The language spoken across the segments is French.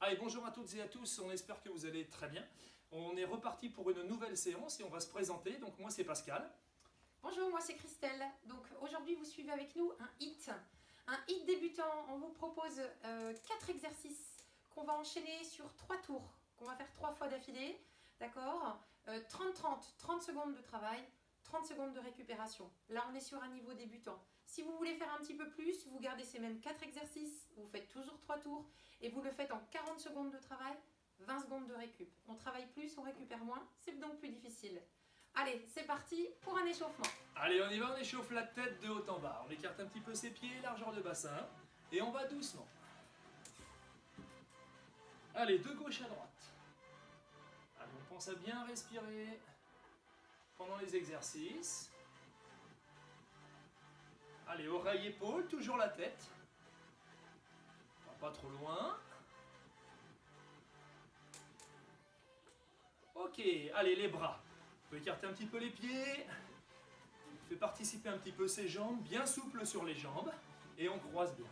Allez, bonjour à toutes et à tous, on espère que vous allez très bien. On est reparti pour une nouvelle séance et on va se présenter. Donc moi c'est Pascal. Bonjour, moi c'est Christelle. Donc aujourd'hui vous suivez avec nous un HIIT. Un HIIT débutant, on vous propose 4 exercices qu'on va enchaîner sur 3 tours, qu'on va faire 3 fois d'affilée. D'accord, 30 secondes de travail, 30 secondes de récupération. Là on est sur un niveau débutant. Si vous voulez faire un petit peu plus, vous gardez ces mêmes 4 exercices, vous faites toujours 3 tours et vous le faites en 40 secondes de travail, 20 secondes de récup. On travaille plus, on récupère moins, c'est donc plus difficile. Allez, c'est parti pour un échauffement. Allez, on y va, on échauffe la tête de haut en bas. On écarte un petit peu ses pieds, largeur de bassin. Et on va doucement. Allez, de gauche à droite. Allez, on pense à bien respirer pendant les exercices. Allez, oreille, épaule, toujours la tête. Pas trop loin. Ok, allez, les bras. On peut écarter un petit peu les pieds. On fait participer un petit peu ses jambes, bien souple sur les jambes. Et on croise bien.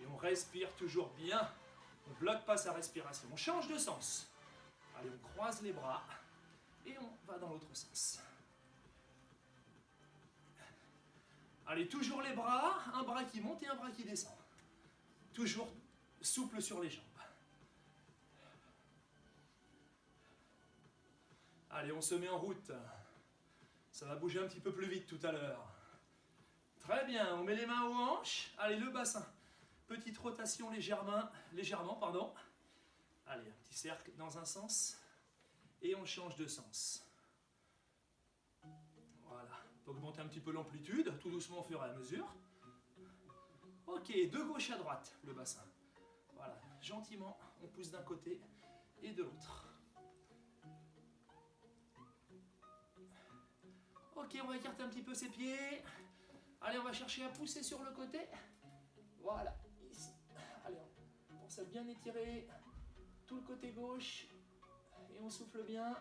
Et on respire toujours bien. On ne bloque pas sa respiration. On change de sens. Allez, on croise les bras. Et on va dans l'autre sens. Allez, toujours les bras. Un bras qui monte et un bras qui descend. Toujours souple sur les jambes. Allez, on se met en route. Ça va bouger un petit peu plus vite tout à l'heure. Très bien, on met les mains aux hanches. Allez, le bassin. Petite rotation légèrement, pardon. Allez, un petit cercle dans un sens. Et on change de sens. Voilà. On peut augmenter un petit peu l'amplitude, tout doucement au fur et à mesure. Ok, de gauche à droite, le bassin. Voilà, gentiment, on pousse d'un côté et de l'autre. Ok, on va écarter un petit peu ses pieds. Allez, on va chercher à pousser sur le côté. Voilà, ici. Allez, on pense à bien étirer tout le côté gauche. Et on souffle bien.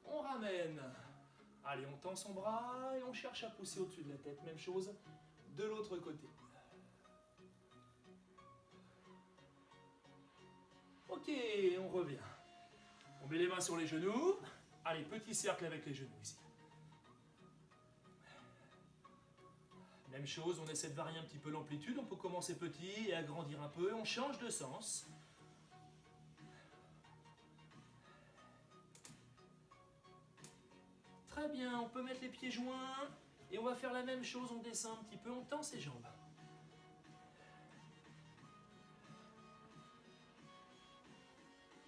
On ramène. Allez, on tend son bras et on cherche à pousser au-dessus de la tête. Même chose de l'autre côté. Ok, on revient. On met les mains sur les genoux. Allez, petit cercle avec les genoux ici. Même chose, on essaie de varier un petit peu l'amplitude. On peut commencer petit et agrandir un peu. On change de sens. Très bien, on peut mettre les pieds joints. Et on va faire la même chose, on descend un petit peu, on tend ses jambes.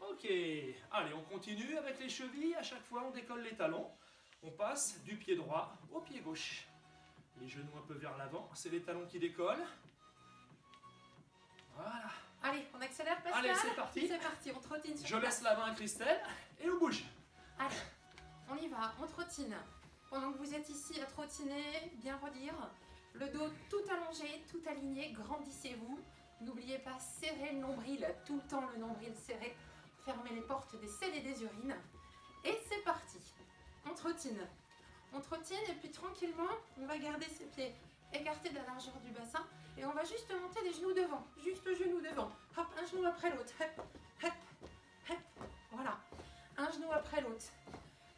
Ok, allez, on continue avec les chevilles. À chaque fois, on décolle les talons. On passe du pied droit au pied gauche. Les genoux un peu vers l'avant, c'est les talons qui décollent. Voilà. Allez, on accélère Pascal. Allez, c'est parti. C'est parti, on trottine sur Je place. laisse la main à Christelle et on bouge. Allez, on y va, on trottine. Pendant que vous êtes ici à trottiner, bien redire, le dos tout allongé, tout aligné, grandissez-vous. N'oubliez pas, serrez le nombril, tout le temps le nombril serré. Fermez les portes des selles et des urines. Et c'est parti. On trottine. On trottine et puis tranquillement, on va garder ses pieds écartés de la largeur du bassin et on va juste monter les genoux devant. Juste genoux devant. Hop, un genou après l'autre. Hop, hop, hop. Voilà. Un genou après l'autre.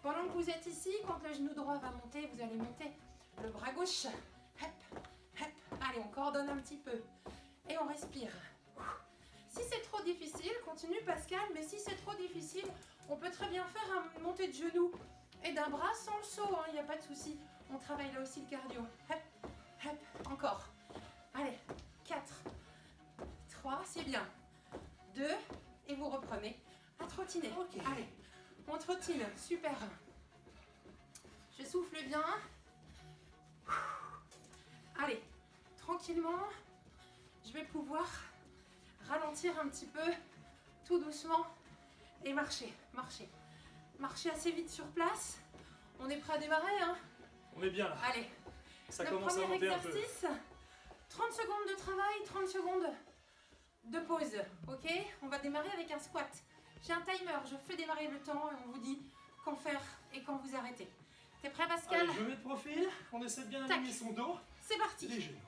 Pendant que vous êtes ici, quand le genou droit va monter, vous allez monter le bras gauche. Hop, hop. Allez, on coordonne un petit peu. Et on respire. Si c'est trop difficile, continue Pascal, mais si c'est trop difficile, on peut très bien faire une montée de genoux et d'un bras sans le saut, il n'y a pas de souci. On travaille là aussi le cardio. Hop, hop, encore. Allez, 4, 3, c'est bien. 2, et vous reprenez à trottiner. Ok. Allez, on trottine, super. Je souffle bien. Allez, tranquillement, je vais pouvoir ralentir un petit peu, tout doucement, et marcher, marcher. Marcher assez vite sur place. On est prêt à démarrer, hein? On est bien là. Allez, Ça le commence à premier monter un peu. exercice, 30 secondes de travail, 30 secondes de pause, ok? On va démarrer avec un squat. J'ai un timer, je fais démarrer le temps et on vous dit quand faire et quand vous arrêtez. T'es prêt Pascal? Allez, je mets de profil. On essaie de bien aligner son dos. C'est parti. Les genoux.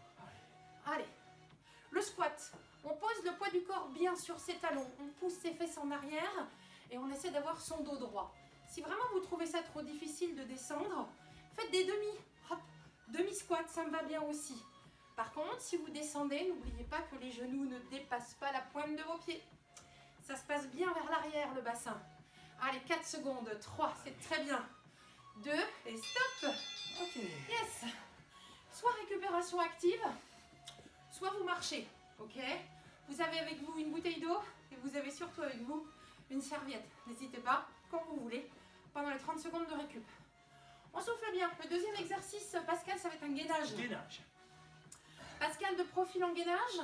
Allez, le squat, On pose le poids du corps bien sur ses talons, on pousse ses fesses en arrière et on essaie d'avoir son dos droit. Si vraiment vous trouvez ça trop difficile de descendre, faites des demi-squats, ça me va bien aussi. Par contre, si vous descendez, n'oubliez pas que les genoux ne dépassent pas la pointe de vos pieds. Ça se passe bien vers l'arrière, le bassin. Allez, 4 secondes, 3, c'est très bien. 2, et stop. Ok. Yes. Soit récupération active, soit vous marchez, ok? Vous avez avec vous une bouteille d'eau et vous avez surtout avec vous une serviette. N'hésitez pas, quand vous voulez, pendant les 30 secondes de récup. On souffle bien. Le deuxième exercice, Pascal, ça va être un gainage. Gainage. Pascal de profil en gainage,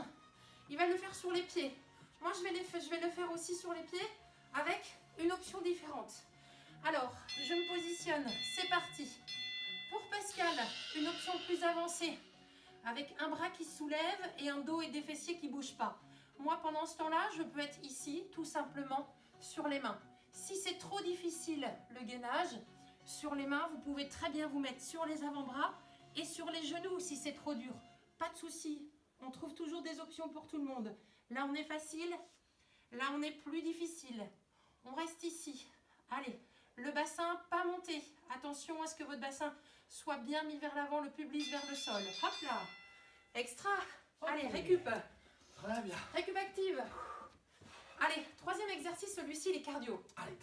il va le faire sur les pieds. Moi, je vais le faire aussi sur les pieds avec une option différente. Alors, je me positionne, c'est parti. Pour Pascal, une option plus avancée, avec un bras qui se soulève et un dos et des fessiers qui ne bougent pas. Moi, pendant ce temps-là, je peux être ici, tout simplement, sur les mains. Si c'est trop difficile, le gainage, sur les mains, vous pouvez très bien vous mettre sur les avant-bras et sur les genoux si c'est trop dur. Pas de souci, on trouve toujours des options pour tout le monde. Là, on est facile, là, on est plus difficile. On reste ici. Allez, le bassin, pas monté. Attention à ce que votre bassin soit bien mis vers l'avant, le pubis vers le sol. Hop là. Extra. Allez, récup. Très bien. Récup active. Allez, troisième exercice, celui-ci, il est cardio. Allez.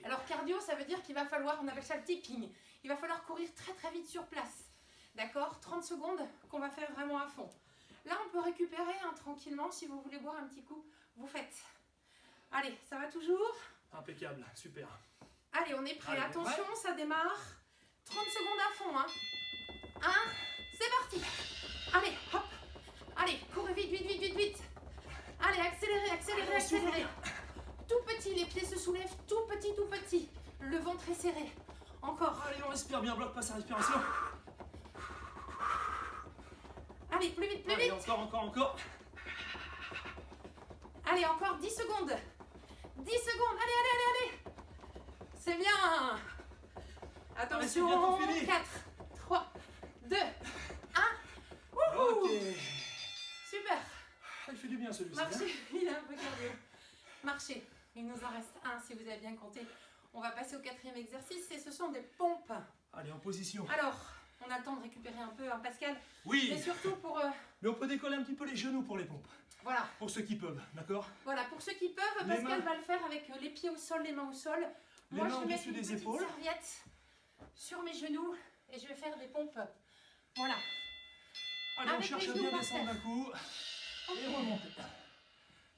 Alors, cardio, ça veut dire qu'il va falloir, on appelle ça le tipping. Il va falloir courir très très vite sur place. D'accord? 30 secondes qu'on va faire vraiment à fond. Là, on peut récupérer tranquillement. Si vous voulez boire un petit coup, vous faites. Allez, ça va toujours? Impeccable, super. Allez, on est prêt. Allez, attention, ouais. Ça démarre. 30 secondes à fond. 1, c'est parti. Allez, hop. Allez, courez vite, vite, vite, vite, vite. Allez, accélérez, accélérez, accélérez. Tout petit, les pieds se soulèvent, tout petit, tout petit. Le ventre est serré. Encore. Allez, on respire bien, bloque pas sa respiration. Allez, plus vite, plus Allez, vite. encore. Allez, encore 10 secondes. 10 secondes. Allez. C'est bien. Attention. Allez, c'est bientôt fini. 4, 3, 2, 1. Ok. Super. Il fait du bien celui-ci. Marchez. Il est un peu cardio. Marchez. Il nous en reste un si vous avez bien compté. On va passer au quatrième exercice et ce sont des pompes. Allez, en position. Alors, on a le temps de récupérer un peu, Pascal. Oui. Mais surtout pour... Mais on peut décoller un petit peu les genoux pour les pompes. Voilà. Pour ceux qui peuvent, d'accord? Voilà, pour ceux qui peuvent, Les Pascal mains. va le faire avec les pieds au sol, les mains au sol. Les Moi, mains je vais mettre au-dessus une des petite épaules. serviette sur mes genoux et je vais faire des pompes. Voilà. Allez, on Avec cherche les à genoux bien par descendre terre. d'un coup. Ok. Et remonter.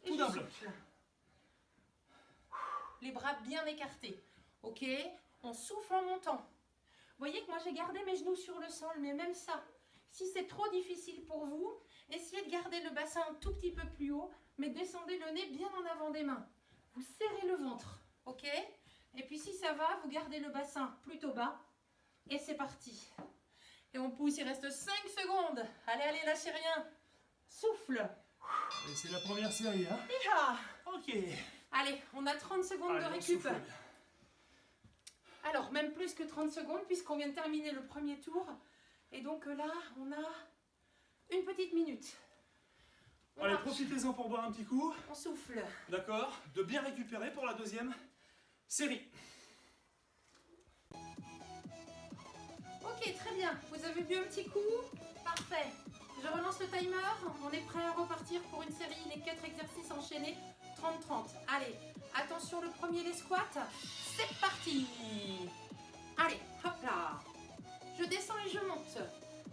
Et Tout je d'un bloc. souffle. Les bras bien écartés. Ok? On souffle en montant. Vous voyez que moi j'ai gardé mes genoux sur le sol, mais même ça, si c'est trop difficile pour vous, essayez de garder le bassin un tout petit peu plus haut, mais descendez le nez bien en avant des mains. Vous serrez le ventre, ok? Et puis si ça va, vous gardez le bassin plutôt bas, et c'est parti. Et on pousse, il reste 5 secondes. Allez, lâchez rien. Souffle. Et c'est la première série, hein? Hi-ha. Ok. Allez, on a 30 secondes Allez, de on récup. souffle. Alors, même plus que 30 secondes, puisqu'on vient de terminer le premier tour. Et donc là, on a une petite minute. On Allez, marche, profitez-en pour boire un petit coup. on souffle. D'accord? De bien récupérer pour la deuxième série. Ok, très bien. Vous avez bu un petit coup? Parfait. Je relance le timer. On est prêt à repartir pour une série. Les 4 exercices enchaînés. 30-30. Allez, attention, le premier, les squats. C'est parti. Allez, hop là. Je descends et je monte.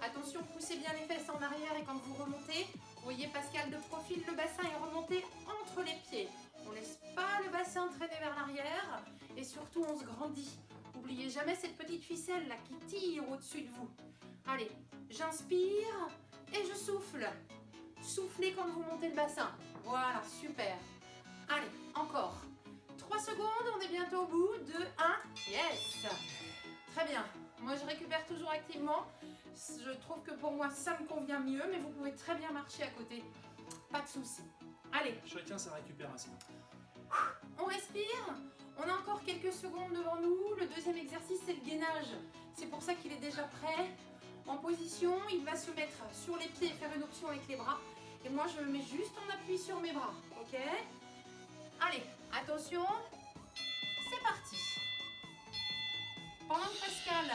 Attention, poussez bien les fesses en arrière et quand vous remontez, vous voyez Pascal de profil, le bassin est remonté entre les pieds. On ne laisse pas le bassin traîner vers l'arrière et surtout on se grandit. N'oubliez jamais cette petite ficelle là qui tire au-dessus de vous. Allez, j'inspire et je souffle. Soufflez quand vous montez le bassin. Voilà, super. Allez, encore. 3 secondes, on est bientôt au bout. 2, 1, yes. Très bien. Moi, je récupère toujours activement. Je trouve que pour moi, ça me convient mieux, mais vous pouvez très bien marcher à côté. Pas de souci. Allez, Chacun sa récupération. on respire. On a encore quelques secondes devant nous. Le deuxième exercice, c'est le gainage. C'est pour ça qu'il est déjà prêt. En position, il va se mettre sur les pieds et faire une option avec les bras. Et moi, je me mets juste en appui sur mes bras. Ok? Allez, attention. C'est parti. Pendant que Pascal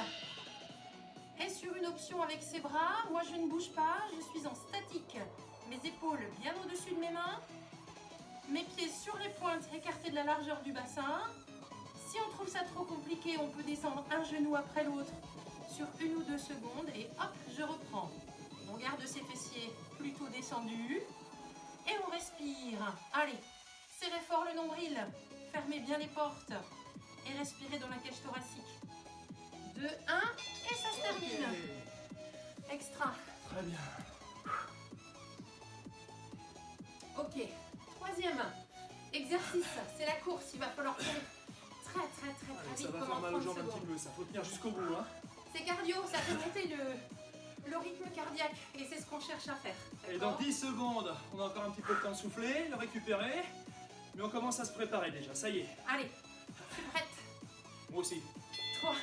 est sur une option avec ses bras, moi je ne bouge pas, je suis en statique. Mes épaules bien au-dessus de mes mains. Mes pieds sur les pointes écartés de la largeur du bassin. Si on trouve ça trop compliqué, on peut descendre un genou après l'autre sur 1 ou 2 secondes et hop, je reprends. On garde ses fessiers plutôt descendus et on respire. Allez, serrez fort le nombril, fermez bien les portes et respirez dans la cage thoracique. 2, 1 et ça se termine. Extra. Très bien. Ok, troisième exercice, c'est la course. Il va falloir courir très Allez, vite ça va pendant faire mal aux 30 jambes un petit secondes. peu, ça faut tenir jusqu'au bout. Hein. C'est cardio, ça fait monter le rythme cardiaque et c'est ce qu'on cherche à faire. Et dans D'accord ? 10 secondes, on a encore un petit peu de temps de souffler, de récupérer. Mais on commence à se préparer déjà, ça y est. Allez, je suis prête. Moi aussi. 3,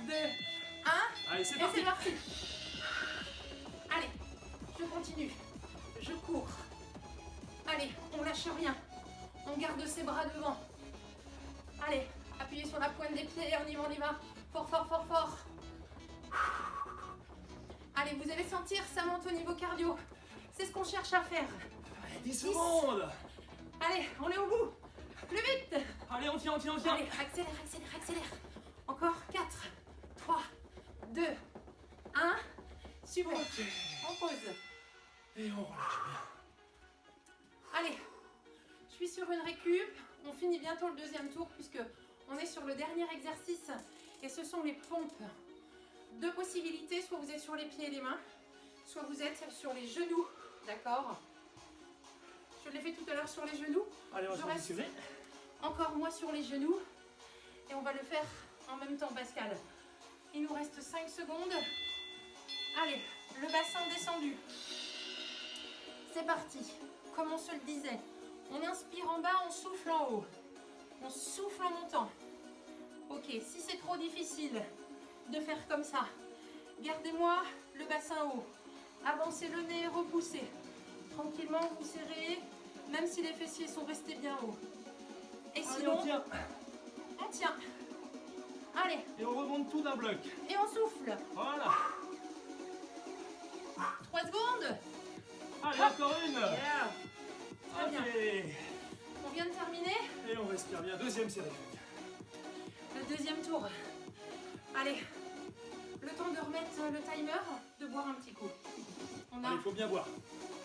2, 1. Allez, c'est Et parti. c'est parti. Allez, je continue. Je cours. Allez, on lâche rien. On garde ses bras devant. Allez, appuyez sur la pointe des pieds, on y va. Fort, fort, fort, fort. Allez, vous allez sentir, ça monte au niveau cardio. C'est ce qu'on cherche à faire. Allez, 10 secondes. Allez, on est au bout. Plus vite. Allez, on tient. Allez, accélère. Encore 4, 3, 2, 1. Super. Ok. On pose. Et on relâche bien. Allez, je suis sur une récup. On finit bientôt le deuxième tour puisque on est sur le dernier exercice et ce sont les pompes. 2 possibilités, soit vous êtes sur les pieds et les mains, soit vous êtes sur les genoux, d'accord? Je l'ai fait tout à l'heure sur les genoux. Allez, on va Je se reste positionner. encore moi sur les genoux et on va le faire en même temps, Pascal. Il nous reste 5 secondes. Allez, le bassin descendu. C'est parti. Comme on se le disait, on inspire en bas, on souffle en haut. On souffle en montant. Ok, si c'est trop difficile de faire comme ça, gardez-moi le bassin haut. Avancez le nez, repoussez. Tranquillement, vous serrez, même si les fessiers sont restés bien hauts. Et Allez, sinon, on tient. on tient. Allez, Et on remonte tout d'un bloc. et on souffle. Voilà. 3 secondes. Allez, Hop. encore une. Yeah. Très bien. Allez. On vient de terminer Et on respire bien. Deuxième série. le deuxième tour. Allez, le temps de remettre le timer, de boire un petit coup. On a Allez, il faut bien boire.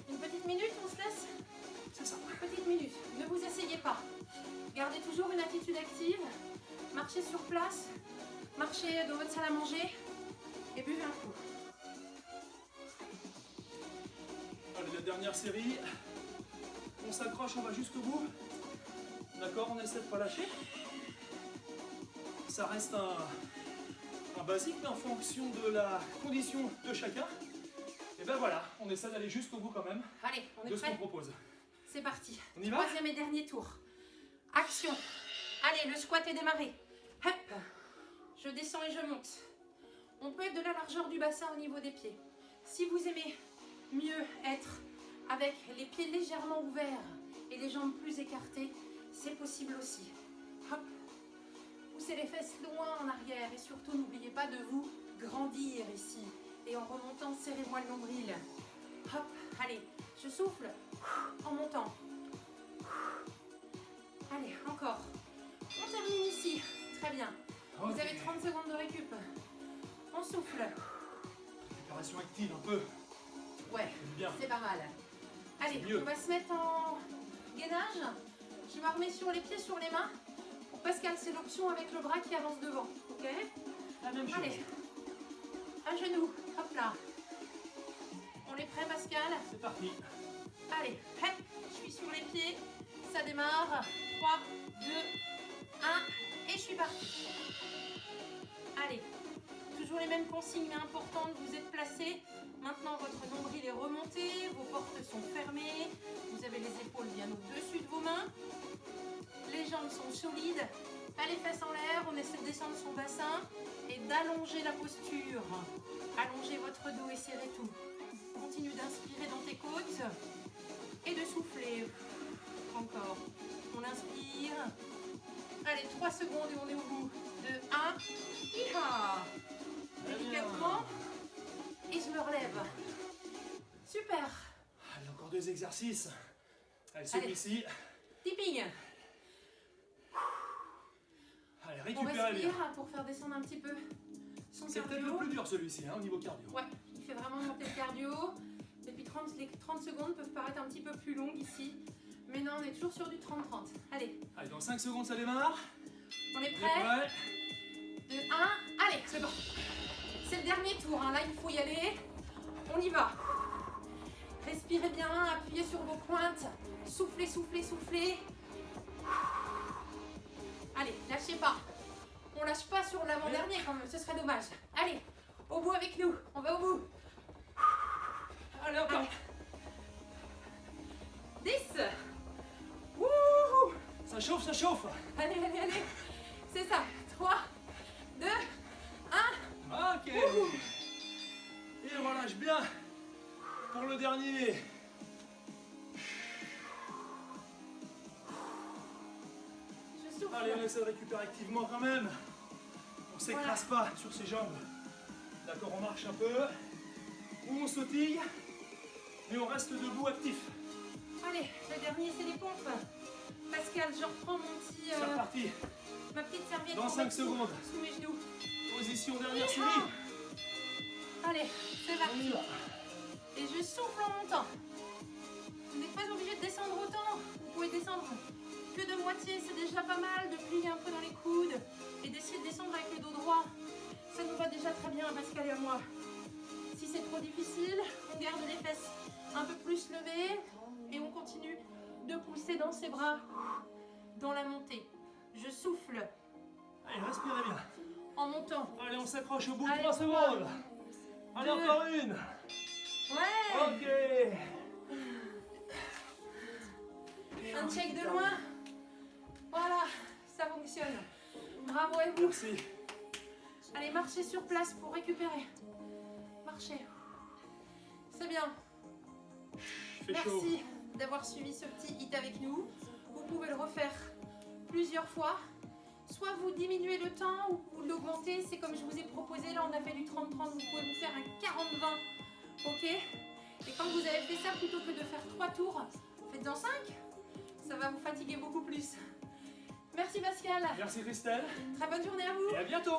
une petite minute, on se laisse. C'est ça. Petite minute, ne vous asseyez pas. Gardez toujours une attitude active. Marchez sur place. Marchez dans votre salle à manger. Et buvez un coup. Allez, la dernière série. On s'accroche, on va jusqu'au bout. D'accord, on essaie de pas lâcher. Ça reste un basique, mais en fonction de la condition de chacun. Et ben voilà, on essaie d'aller jusqu'au bout quand même Allez, on est de ce qu'on prêt. propose. C'est parti. On y va? Troisième et dernier tour. Action. Allez, le squat est démarré. Hop. Je descends et je monte. On peut être de la largeur du bassin au niveau des pieds. Si vous aimez mieux être avec les pieds légèrement ouverts et les jambes plus écartées, c'est possible aussi. Hop. Poussez les fesses loin en arrière et surtout n'oubliez pas de vous grandir ici. Et en remontant, serrez-moi le nombril. Hop, allez, je souffle en montant. Allez, encore. On termine ici. Très bien. Vous Ok. avez 30 secondes de récup. On souffle. Récupération active un peu. Ouais, C'est bien. c'est pas mal. Allez, C'est mieux. on va se mettre en gainage. Je me remets sur les pieds, sur les mains. Pour Pascal, c'est l'option avec le bras qui avance devant. Ok? La même chose. Allez. Un genou. Hop là. On est prêt, Pascal? C'est parti. Allez, hop, je suis sur les pieds, ça démarre, 3, 2, 1, et je suis partie. Allez, toujours les mêmes consignes mais importantes, vous êtes placés. Maintenant votre nombril est remonté, vos portes sont fermées, vous avez les épaules bien au-dessus de vos mains, les jambes sont solides, pas les fesses en l'air, on essaie de descendre son bassin et d'allonger la posture. Allongez votre dos et serrez tout. Continue d'inspirer dans tes côtes. et de souffler. Encore. On inspire. Allez, 3 secondes et on est au bout. 2, 1. Hi-ha. Délicatement. Et je me relève. Super. Allez, encore 2 exercices. Allez, Allez. celui-ci. Tipping. Allez, On récupérez bien. respire pour faire descendre un petit peu son C'est peut-être le cardio. plus dur celui-ci, hein, au niveau cardio. Ouais, il fait vraiment monter le cardio. Et puis les 30 secondes peuvent paraître un petit peu plus longues ici. Mais non, on est toujours sur du 30-30. Allez, Allez, dans 5 secondes, ça démarre. on est On est prêt? prêt. 2, 1, allez, c'est bon. C'est le dernier tour, hein. Là il faut y aller. On y va. Respirez bien, appuyez sur vos pointes. Soufflez, soufflez, soufflez. Allez, lâchez pas. On lâche pas sur l'avant-dernier quand même, ce serait dommage. Allez, au bout avec nous, on va au bout. Allez, encore. Allez. 10. Wouhou. Ça chauffe, ça chauffe. Allez, allez, allez. C'est ça. 3, 2, 1. Ok. Et on relâche bien pour le dernier. Je souffle. Allez, on essaie de récupérer activement quand même. On s'écrase pas sur ses jambes. D'accord, on marche un peu. Ou on sautille. Mais on reste debout actif. Allez, le dernier, c'est les pompes. Pascal, je reprends mon petit, C'est reparti. ma petite serviette Dans pour 5 mettre sous- secondes. sous mes genoux. Position dernière Hi-ha. souris. Allez, c'est On y parti. va. Et je souffle en montant. Vous n'êtes pas obligé de descendre autant. Vous pouvez descendre que de moitié, c'est déjà pas mal. De plier un peu dans les coudes et d'essayer de descendre avec le dos droit. Ça nous va déjà très bien à Pascal et à moi. Si c'est trop difficile, on garde les fesses un peu plus levées et on continue de pousser dans ses bras dans la montée. Je souffle Allez, respirez bien. en montant. Allez, on s'accroche au bout de Allez, 3 3, secondes. Allez, 2. encore une. Ouais. Ok. Et Un on check de récupère. loin. Voilà, ça fonctionne. Bravo à vous. Merci. Allez, marchez sur place pour récupérer. Marchez. C'est bien. Il fait chaud. Merci d'avoir suivi ce petit hit avec nous. Vous pouvez le refaire plusieurs fois. Soit vous diminuez le temps ou vous l'augmentez. C'est comme je vous ai proposé. Là, on a fait du 30-30. Vous pouvez vous faire un 40-20. Ok? Et quand vous avez fait ça, plutôt que de faire 3 tours, faites-en 5. Ça va vous fatiguer beaucoup plus. Merci Pascal. Merci Christelle. Très bonne journée à vous. Et à bientôt.